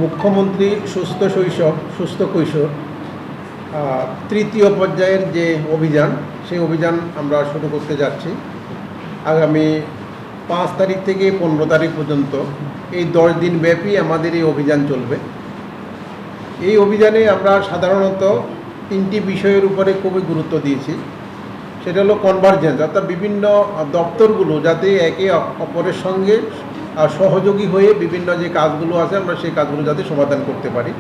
মুখ্যমন্ত্রী সুস্থ শৈশব সুস্থ কৈশোর তৃতীয় পর্যায়ের যে অভিযান, সেই অভিযান আমরা শুরু করতে যাচ্ছি। আগামী 5 তারিখ থেকে 15 তারিখ পর্যন্ত এই 10 দিন ব্যাপী আমাদের এই অভিযান চলবে। এই অভিযানে আমরা সাধারণত 3টি বিষয়ের উপরে খুবই গুরুত্ব দিয়েছি। সেটা হলো কনভার্জেন্স, অর্থাৎ বিভিন্ন দপ্তরগুলো যাতে একে অপরের সঙ্গে সহযোগী হয়ে বিভিন্ন যে কাজগুলো আছে আমরা সেই কাজগুলো যাতে সমাধান করতে পারি।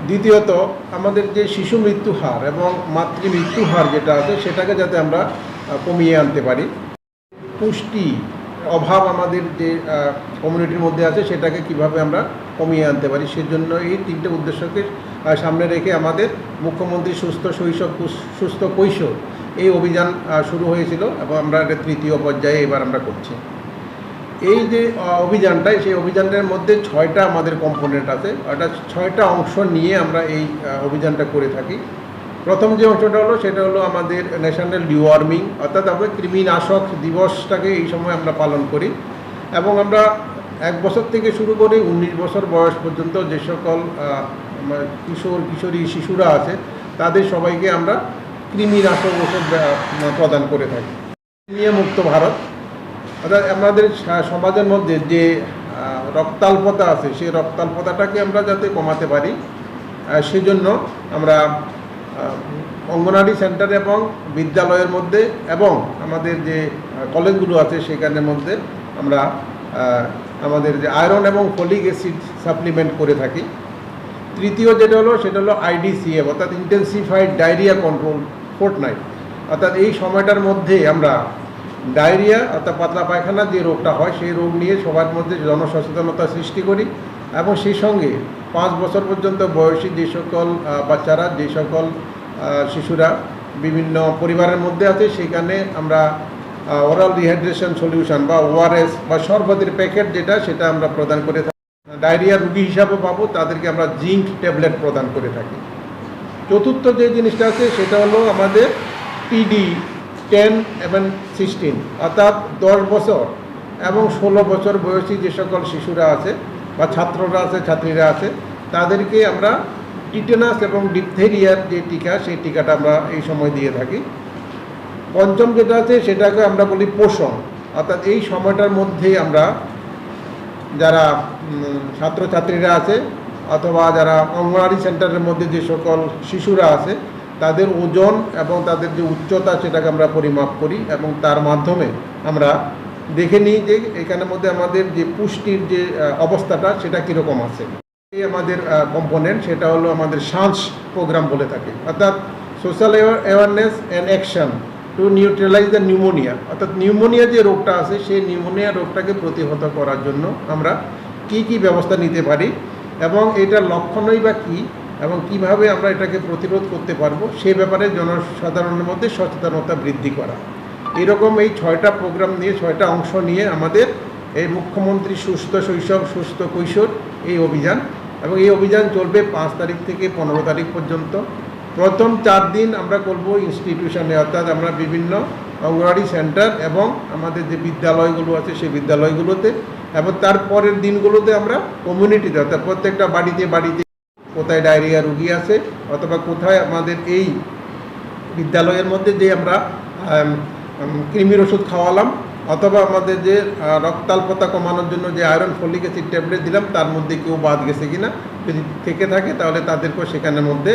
দ্বিতীয়ত, আমাদের যে শিশু মৃত্যু হার এবং মাতৃ মৃত্যু হার যেটা আছে সেটাকে যাতে আমরা কমিয়ে আনতে পারি। পুষ্টি অভাব আমাদের যে কমিউনিটির মধ্যে আছে সেটাকে কিভাবে আমরা কমিয়ে আনতে পারি, সেজন্য এই 3টে উদ্দেশ্যকে সামনে রেখে আমাদের মুখ্যমন্ত্রী সুস্থ শৈশব সুস্থ কৈশোর এই অভিযান শুরু হয়েছিল এবং আমরা এটা 3য় পর্যায়ে এবার আমরা করছি। এই যে অভিযানটা, সেই অভিযানের মধ্যে 6টা আমাদের কম্পোনেন্ট আছে, অর্থাৎ 6টা অংশ নিয়ে আমরা এই অভিযানটা করে থাকি। প্রথম যে অংশটা হলো সেটা হলো আমাদের ন্যাশনাল ডিওয়ার্মিং, অর্থাৎ আমরা কৃমিনাশক দিবসটাকে এই সময় আমরা পালন করি এবং আমরা 1 বছর থেকে শুরু করে 19 বছর বয়স পর্যন্ত যে সকল কিশোর কিশোরী শিশুরা আছে তাদের সবাইকে আমরা কৃমিনাশক ওষুধ প্রদান করে থাকি। কৃমিয়া মুক্ত ভারত, অর্থাৎ আমাদের সমাজের মধ্যে যে রক্তাল্পতা আছে সেই রক্তাল্পতাটাকে আমরা যাতে কমাতে পারি সেজন্য আমরা অঙ্গনারী সেন্টার এবং বিদ্যালয়ের মধ্যে এবং আমাদের যে কলেজগুলো আছে সেখানের মধ্যে আমরা আমাদের যে আয়রন এবং ফলিক অ্যাসিড সাপ্লিমেন্ট করে থাকি। তৃতীয় যেটা হলো সেটা হলো IDCF, অর্থাৎ ইন্টেন্সিফাইড ডায়রিয়া কন্ট্রোল ফোর্টনাইট, অর্থাৎ এই সময়টার মধ্যে আমরা ডায়রিয়া অর্থাৎ পাতলা পায়খানা যে রোগটা হয় সেই রোগ নিয়ে সবার মধ্যে জনসচেতনতা সৃষ্টি করি এবং সেই সঙ্গে 5 বছর পর্যন্ত বয়সী যে সকল বাচ্চারা, যে সকল শিশুরা বিভিন্ন পরিবারের মধ্যে আছে সেখানে আমরা ওরাল রিহাইড্রেশন সলিউশন বা ORS বা শরবতের প্যাকেট যেটা সেটা আমরা প্রদান করে থাকি। ডায়রিয়া রোগী হিসাবে পাবো তাদেরকে আমরা জিঙ্ক ট্যাবলেট প্রদান করে থাকি। চতুর্থ যে জিনিসটা আছে সেটা হলো আমাদের PD 10 এবং 16, অর্থাৎ 10 বছর এবং 16 বছর বয়সী যে সকল শিশুরা আছে বা ছাত্ররা আছে, ছাত্রীরা আছে, তাদেরকে আমরা টিটেনাস এবং ডিপথেরিয়ার যে টিকা সেই টিকাটা আমরা এই সময় দিয়ে থাকি। পঞ্চম যেটা আছে সেটাকে আমরা বলি পোষণ, অর্থাৎ এই সময়টার মধ্যে আমরা যারা ছাত্রছাত্রীরা আছে অথবা যারা অঙ্গনওয়াড়ি সেন্টারের মধ্যে যে সকল শিশুরা আছে তাদের ওজন এবং তাদের যে উচ্চতা সেটাকে আমরা পরিমাপ করি এবং তার মাধ্যমে আমরা দেখে নিই যে এখানের মধ্যে আমাদের যে পুষ্টির যে অবস্থাটা সেটা কীরকম আছে। এই আমাদের কম্পোনেন্ট সেটা হলো আমাদের সাঁস প্রোগ্রাম বলে থাকে, অর্থাৎ social awareness and action to neutralise the pneumonia, অর্থাৎ নিউমোনিয়া যে রোগটা আছে সেই নিউমোনিয়া রোগটাকে প্রতিহত করার জন্য আমরা কি ব্যবস্থা নিতে পারি এবং এটার লক্ষণই বা কী এবং কিভাবে আমরা এটাকে প্রতিরোধ করতে পারবো সে ব্যাপারে জনসাধারণের মধ্যে সচেতনতা বৃদ্ধি করা। এরকম এই 6টা প্রোগ্রাম নিয়ে 6টা অংশ নিয়ে আমাদের এই মুখ্যমন্ত্রী সুস্থ শৈশব সুস্থ কৈশোর এই অভিযান, এবং এই অভিযান চলবে 5 তারিখ থেকে 15 তারিখ পর্যন্ত। প্রথম 4 দিন আমরা করব ইনস্টিটিউশনে, অর্থাৎ আমরা বিভিন্ন অঙ্গনওয়াড়ি সেন্টার এবং আমাদের যে বিদ্যালয়গুলো আছে সেই বিদ্যালয়গুলোতে, এবং তারপরের দিনগুলোতে আমরা কমিউনিটিতে, অর্থাৎ প্রত্যেকটা বাড়িতে বাড়িতে কোথায় ডায়রিয়া রোগী আছে অথবা কোথায় আমাদের এই বিদ্যালয়ের মধ্যে যে আমরা কৃমির ওষুধ খাওয়ালাম অথবা আমাদের যে রক্তাল্পতা কমানোর জন্য যে আয়রন ফলিক অ্যাসিড ট্যাবলেট দিলাম তার মধ্যে কেউ বাদ গেছে কিনা, যদি থেকে থাকে তাহলে তাদেরকেও সেখানের মধ্যে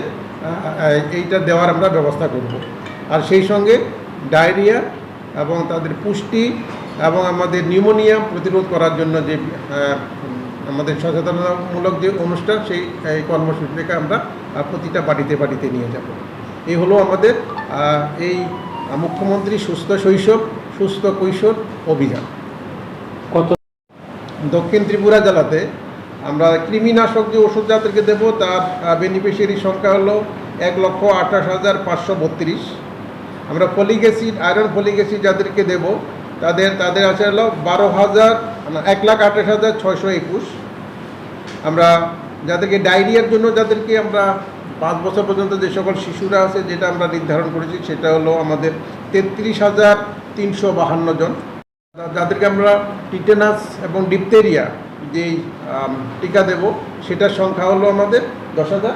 এইটা দেওয়ার আমরা ব্যবস্থা করব। আর সেই সঙ্গে ডায়রিয়া এবং তাদের পুষ্টি এবং আমাদের নিউমোনিয়া প্রতিরোধ করার জন্য যে আমাদের সচেতনতামূলক যে অনুষ্ঠান সেই কর্মসূচি থেকে আমরা প্রতিটা বাড়িতে বাড়িতে নিয়ে যাব। এই হলো আমাদের এই মুখ্যমন্ত্রী সুস্থ শৈশব সুস্থ কৈশোর অভিযান। দক্ষিণ ত্রিপুরা জেলাতে আমরা কৃমিনাশক যে ওষুধ যাদেরকে দেব তার বেনিফিশিয়ারি সংখ্যা হলো 1,28,532। আমরা folic acid iron folic acid যাদেরকে দেব তাদের আছে হলো 1,28,621। আমরা যাদেরকে ডায়রিয়ার জন্য যাদেরকে আমরা 5 বছর পর্যন্ত যে সকল শিশুরা আছে যেটা আমরা নির্ধারণ করেছি সেটা হলো আমাদের 33,352 জন। যাদেরকে আমরা টিটেনাস এবং ডিপথেরিয়া যেই টিকা দেব সেটার সংখ্যা হলো আমাদের 10,000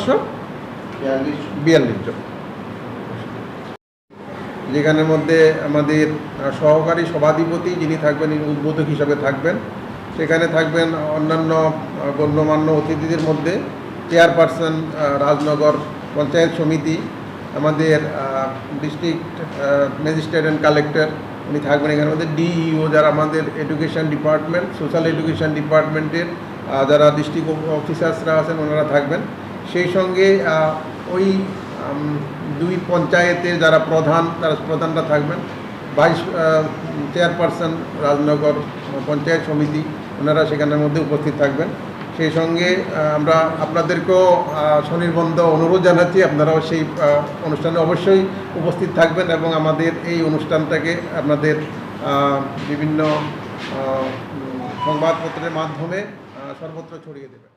542 জন, যেখানের মধ্যে আমাদের সহকারী সভাধিপতি যিনি থাকবেন উদ্বোধক হিসাবে থাকবেন। সেখানে থাকবেন অন্যান্য গণ্যমান্য অতিথিদের মধ্যে চেয়ারপারসন রাজনগর পঞ্চায়েত সমিতি, আমাদের ডিস্ট্রিক্ট ম্যাজিস্ট্রেট অ্যান্ড কালেক্টর উনি থাকবেন। এখানের মধ্যে ডিইও যারা আমাদের এডুকেশন ডিপার্টমেন্ট, সোশ্যাল এডুকেশন ডিপার্টমেন্টের যারা ডিস্ট্রিক্ট অফিসার্সরা আছেন ওনারা থাকবেন। সেই সঙ্গে ওই 2 পঞ্চায়েতের যারা প্রধানরা থাকবেন, ভাইস চেয়ারপারসন রাজনগর পঞ্চায়েত সমিতি ওনারা সেখানের মধ্যে উপস্থিত থাকবেন। সেই সঙ্গে আমরা আপনাদেরকেও স্বনির্বন্ধ অনুরোধ জানাচ্ছি আপনারাও সেই অনুষ্ঠানে অবশ্যই উপস্থিত থাকবেন এবং আমাদের এই অনুষ্ঠানটাকে আপনাদের বিভিন্ন সংবাদপত্রের মাধ্যমে সর্বত্র ছড়িয়ে দেবেন।